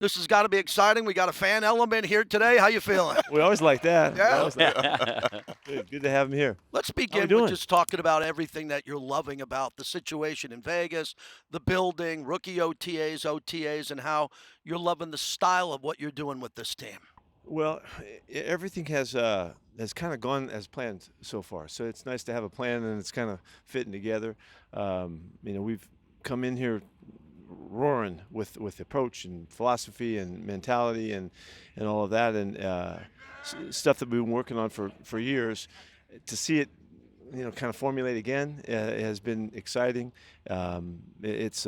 This has got to be exciting. We got a fan element here today. How you feeling? We always like that. Yeah. Good to have him here. Let's How we begin with doing? just talking about everything that you're loving about the situation in Vegas, the building, rookie OTAs, and how you're loving the style of what you're doing with this team. Well, everything has kind of gone as planned so far. So it's nice to have a plan and it's kind of fitting together. We've come in here roaring with approach and philosophy and mentality and all of that and stuff that we've been working on for years. To see it, kind of formulate again has been exciting. It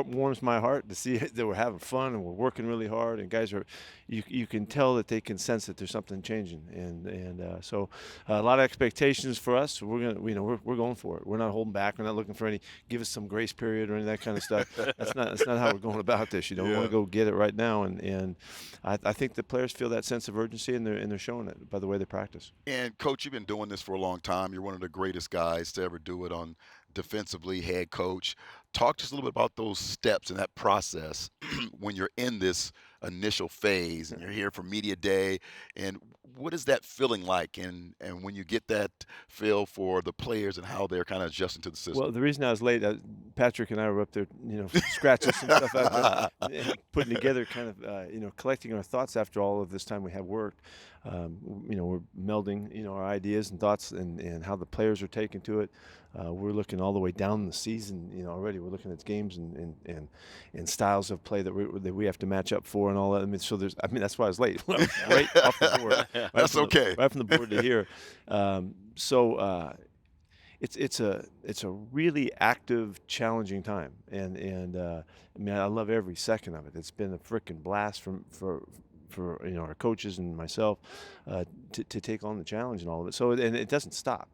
warms my heart to see that we're having fun and we're working really hard, and guys are, you can tell that they can sense that there's something changing, so a lot of expectations for us. We're gonna, we're going for it. We're not holding back. We're not looking for any give us some grace period or any of that kind of stuff. That's not how we're going about this. We want to go get it right now, and I think the players feel that sense of urgency, and they're showing it by the way they practice. And coach, you've been doing this for a long time. You're one of the greatest guys to ever do it on defensively, head coach. Talk to us a little bit about those steps and that process when you're in this initial phase and you're here for media day. And what is that feeling like? And when you get that feel for the players and how they're kind of adjusting to the system. Well, the reason I was late, Patrick and I were up there, scratching some stuff out, putting together, kind of, collecting our thoughts after all of this time we have worked. We're melding, our ideas and thoughts and how the players are taking to it. We're looking all the way down the season, already. We're looking at games and styles of play that we have to match up for and all that. That's why I was late. Right off the board. That's okay. Right from the board to here. It's a really active, challenging time, and I love every second of it. It's been a freaking blast for our coaches and myself to take on the challenge and all of it. So and it doesn't stop.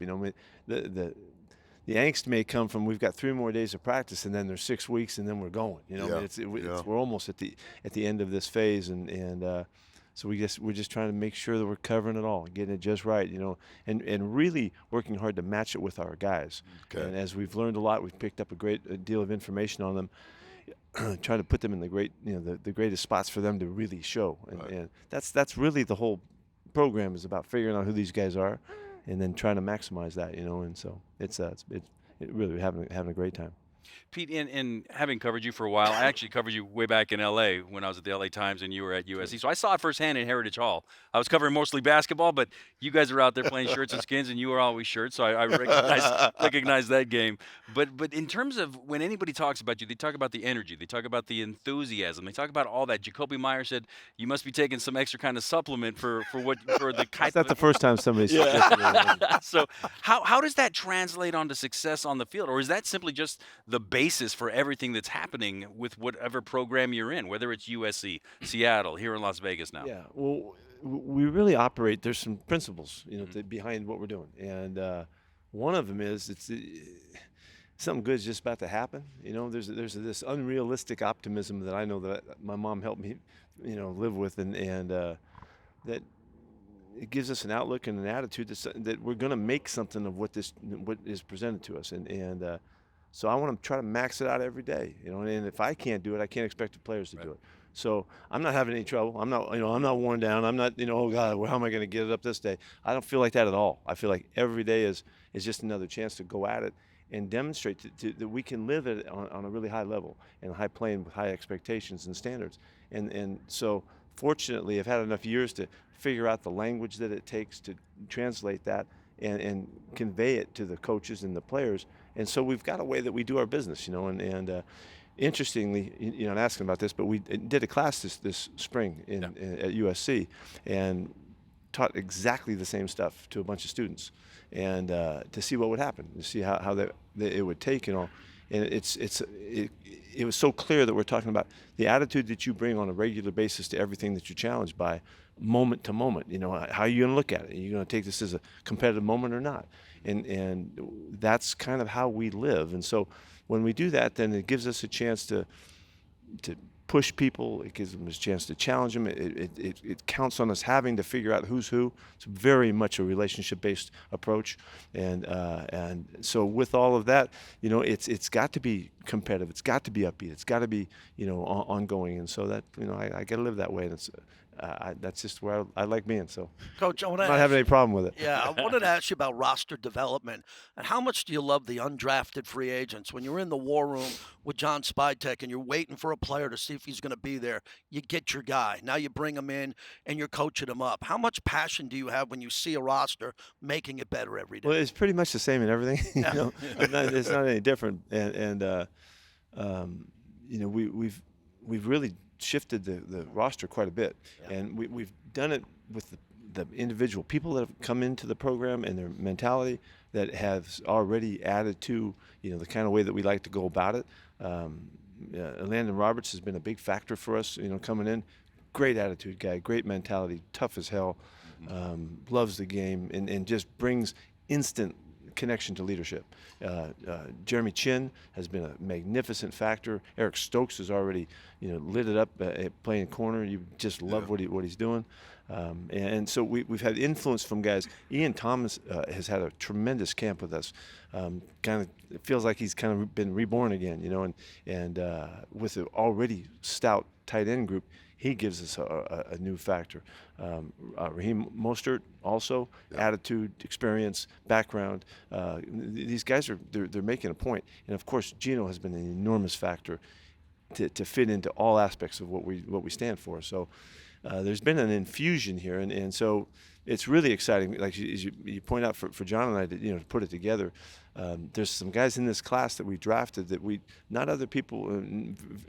The angst may come from we've got 3 more days of practice and then there's 6 weeks and then we're going. We're almost at the end of this phase and. So we're just trying to make sure that we're covering it all, getting it just right, and really working hard to match it with our guys. Okay. And as we've learned a lot, we've picked up a deal of information on them, trying to put them in the greatest spots for them to really show. And that's really the whole program is about figuring out who these guys are, and then trying to maximize that, And so it's really having a great time. Pete, in having covered you for a while, I actually covered you way back in L.A. when I was at the L.A. Times and you were at USC. So I saw it firsthand in Heritage Hall. I was covering mostly basketball, but you guys are out there playing shirts and skins, and you were always shirts. So I recognize that game. But in terms of when anybody talks about you, they talk about the energy, they talk about the enthusiasm, they talk about all that. Jacoby Meyer said you must be taking some extra kind of supplement for the kind. It's not the first time somebody suggested it. So how does that translate onto success on the field, or is that simply just the basis for everything that's happening with whatever program you're in, whether it's USC, Seattle, here in Las Vegas now? Yeah, well, we really operate. There's some principles, behind what we're doing, and one of them is something good is just about to happen. There's this unrealistic optimism that I know that my mom helped me, live with, and that it gives us an outlook and an attitude that we're going to make something of what is presented to us, and so I want to try to max it out every day, and if I can't do it, I can't expect the players to do it. So I'm not having any trouble. I'm not worn down. I'm not, oh God, well, how am I going to get it up this day? I don't feel like that at all. I feel like every day is just another chance to go at it and demonstrate that we can live it on a really high level and a high plane with high expectations and standards. And so fortunately, I've had enough years to figure out the language that it takes to translate that and convey it to the coaches and the players. And so we've got a way that we do our business, and interestingly, I'm asking about this, but we did a class this spring at USC and taught exactly the same stuff to a bunch of students, and to see what would happen, to see how it would take, And it was so clear that we're talking about the attitude that you bring on a regular basis to everything that you're challenged by, moment to moment. How are you going to look at it? Are you going to take this as a competitive moment or not? And that's kind of how we live. And so when we do that, then it gives us a chance to push people. It gives them a chance to challenge them. It counts on us having to figure out who's who. It's very much a relationship-based approach, and so with all of that, it's got to be competitive. It's got to be upbeat. It's got to be ongoing, and so that I got to live that way, and it's. That's just where I like being. So, Coach, I want to I'm not having any problem with it. Yeah, I wanted to ask you about roster development and how much do you love the undrafted free agents? When you're in the war room with John Spytek and you're waiting for a player to see if he's going to be there, you get your guy. Now you bring him in and you're coaching him up. How much passion do you have when you see a roster making it better every day? Well, it's pretty much the same in everything. It's not any different. We've really shifted the roster quite a bit, and we've done it with the individual people that have come into the program and their mentality that has already added to the kind of way that we like to go about it. Landon Roberts has been a big factor for us, coming in. Great attitude guy, great mentality, tough as hell, loves the game, and just brings instant connection to leadership. Jeremy Chin has been a magnificent factor. Eric Stokes has already, lit it up playing corner. You just love what he's doing. And so we've had influence from guys. Ian Thomas has had a tremendous camp with us. It feels like he's kind of been reborn again, and with an already stout tight end group, he gives us a new factor. Raheem Mostert also, attitude, experience, background. These guys they're making a point. And of course, Geno has been an enormous factor to fit into all aspects of what we stand for. So there's been an infusion here, and so it's really exciting. Like as you point out for John and I to put it together. There's some guys in this class that we drafted that not other people.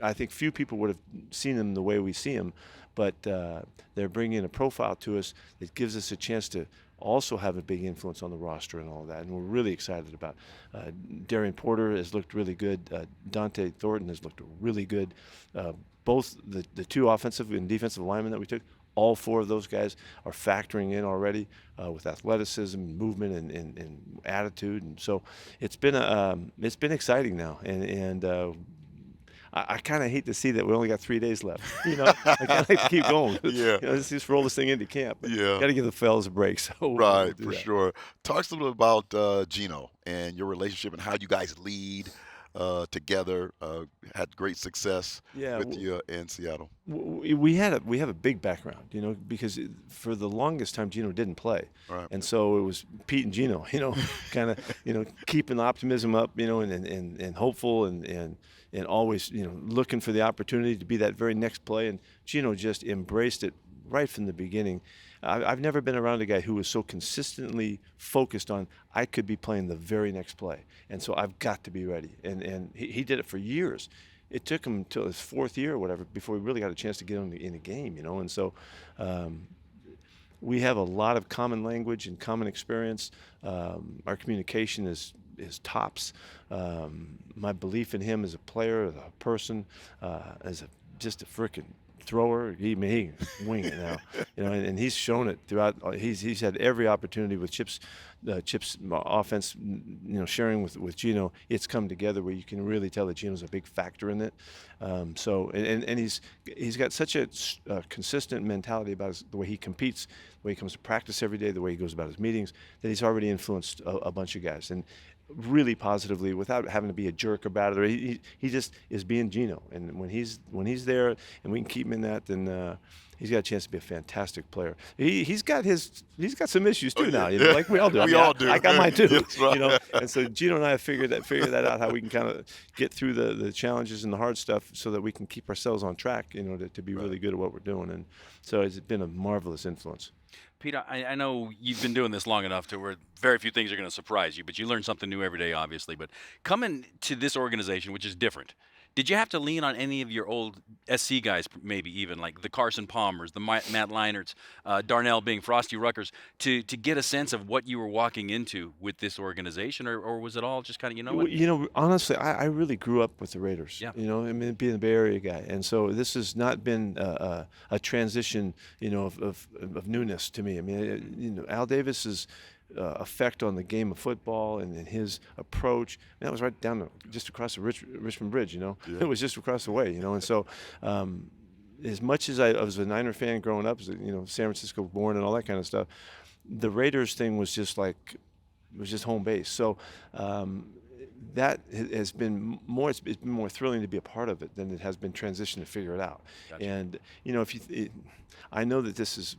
I think few people would have seen them the way we see them, but they're bringing a profile to us that gives us a chance to also have a big influence on the roster and all of that, and we're really excited about. Darian Porter has looked really good. Dante Thornton has looked really good. Both the two offensive and defensive linemen that we took, all four of those guys are factoring in already with athleticism, movement, and attitude, and so it's been exciting now, and I kind of hate to see that we only got 3 days left. I kind of like to keep going. Let's just roll this thing into camp. Got to give the fellas a break. So right, for sure. Talk to us a little bit about Geno and your relationship and how you guys lead together. Had great success with you in Seattle. We have a big background, because for the longest time Geno didn't play, and so it was Pete and Geno, kind of keeping the optimism up, and hopeful and always looking for the opportunity to be that very next play, and Geno just embraced it right from the beginning. I've never been around a guy who was so consistently focused on I could be playing the very next play, and so I've got to be ready. And he did it for years. It took him until his fourth year or whatever before we really got a chance to get him in a game, And so we have a lot of common language and common experience. Our communication is tops. My belief in him as a player, as a person, just a frickin' thrower. He can wing it now, and he's shown it throughout. He's had every opportunity with Chip's offense, sharing with Geno. It's come together where you can really tell that Geno's a big factor in it. So he's got such a consistent mentality about the way he competes, the way he comes to practice every day, the way he goes about his meetings, that he's already influenced a bunch of guys, and really positively without having to be a jerk about it. Or he just is being Geno, and when he's there and we can keep him in that, then he's got a chance to be a fantastic player. He's got some issues too now, like we all do. All do. I got mine too, That's right. And so Geno and I have figured that out, how we can kind of get through the challenges and the hard stuff so that we can keep ourselves on track, to be really good at what we're doing. And so it's been a marvelous influence. Pete, I know you've been doing this long enough to where very few things are going to surprise you, but you learn something new every day, obviously. But coming to this organization, which is different, did you have to lean on any of your old SC guys, maybe even like the Carson Palmers, the Matt Leinerts, Darnell being Frosty Ruckers, to get a sense of what you were walking into with this organization, or was it all just kind of, honestly, I really grew up with the Raiders. Yeah. Being a Bay Area guy, and so this has not been a transition, of newness to me. Al Davis is effect on the game of football and his approach. And that was right down just across the Richmond Bridge. Yeah. It was just across the way. And so. As much as I was a Niner fan growing up, San Francisco born and all that kind of stuff, the Raiders thing was just home base. So that has been more. It's been more thrilling to be a part of it than it has been transition to figure it out. Gotcha. And I know that this is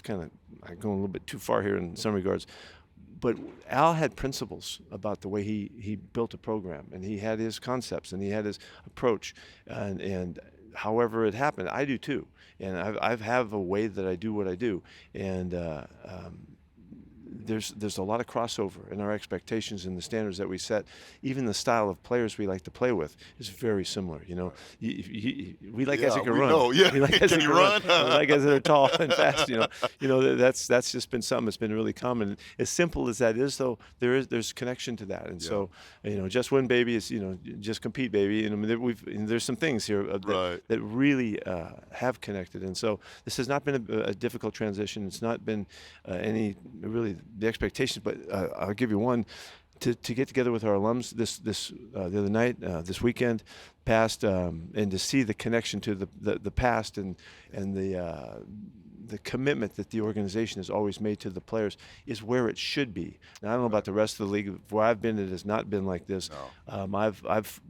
kind of I'm going a little bit too far here in some regards. But Al had principles about the way he built a program, and he had his concepts, and he had his approach, and however it happened, I do too. And I have a way that I do what I do, and there's a lot of crossover in our expectations and the standards that we set. Even the style of players we like to play with is very similar. We like guys that can run. Know, yeah. We like guys Can that you can run. run? We like guys that are tall and fast. That's just been something that's been really common. As simple as that is, though, there's connection to that. And so, just win, baby, is just compete, baby. And there's some things here that really have connected. And so this has not been a difficult transition. It's not been any really the expectations, but I'll give you one. To get together with our alums the other night, this weekend past, and to see the connection to the past and the commitment that the organization has always made to the players is where it should be. Now, I don't know about the rest of the league. Where I've been, it has not been like this. No. I've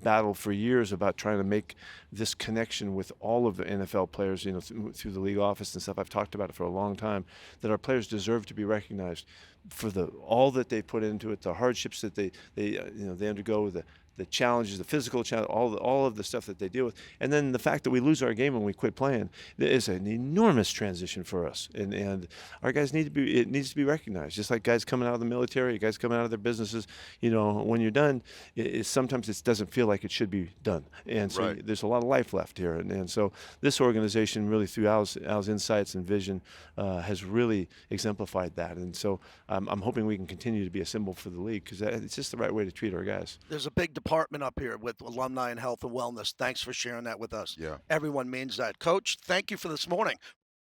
battled for years about trying to make this connection with all of the NFL players, through the league office and stuff. I've talked about it for a long time, that our players deserve to be recognized for all that they put into it, the hardships that they undergo, the challenges, the physical challenge, all of the stuff that they deal with, and then the fact that we lose our game when we quit playing is an enormous transition for us. And our guys needs to be recognized, just like guys coming out of the military, guys coming out of their businesses. When you're done, sometimes it doesn't feel like it should be done, and so there's a lot of life left here. And so this organization, really through Al's insights and vision, has really exemplified that. And so I'm hoping we can continue to be a symbol for the league, because it's just the right way to treat our guys. There's a big department up here with alumni and health and wellness. Thanks for sharing that with us. Yeah. Everyone means that. Coach, thank you for this morning.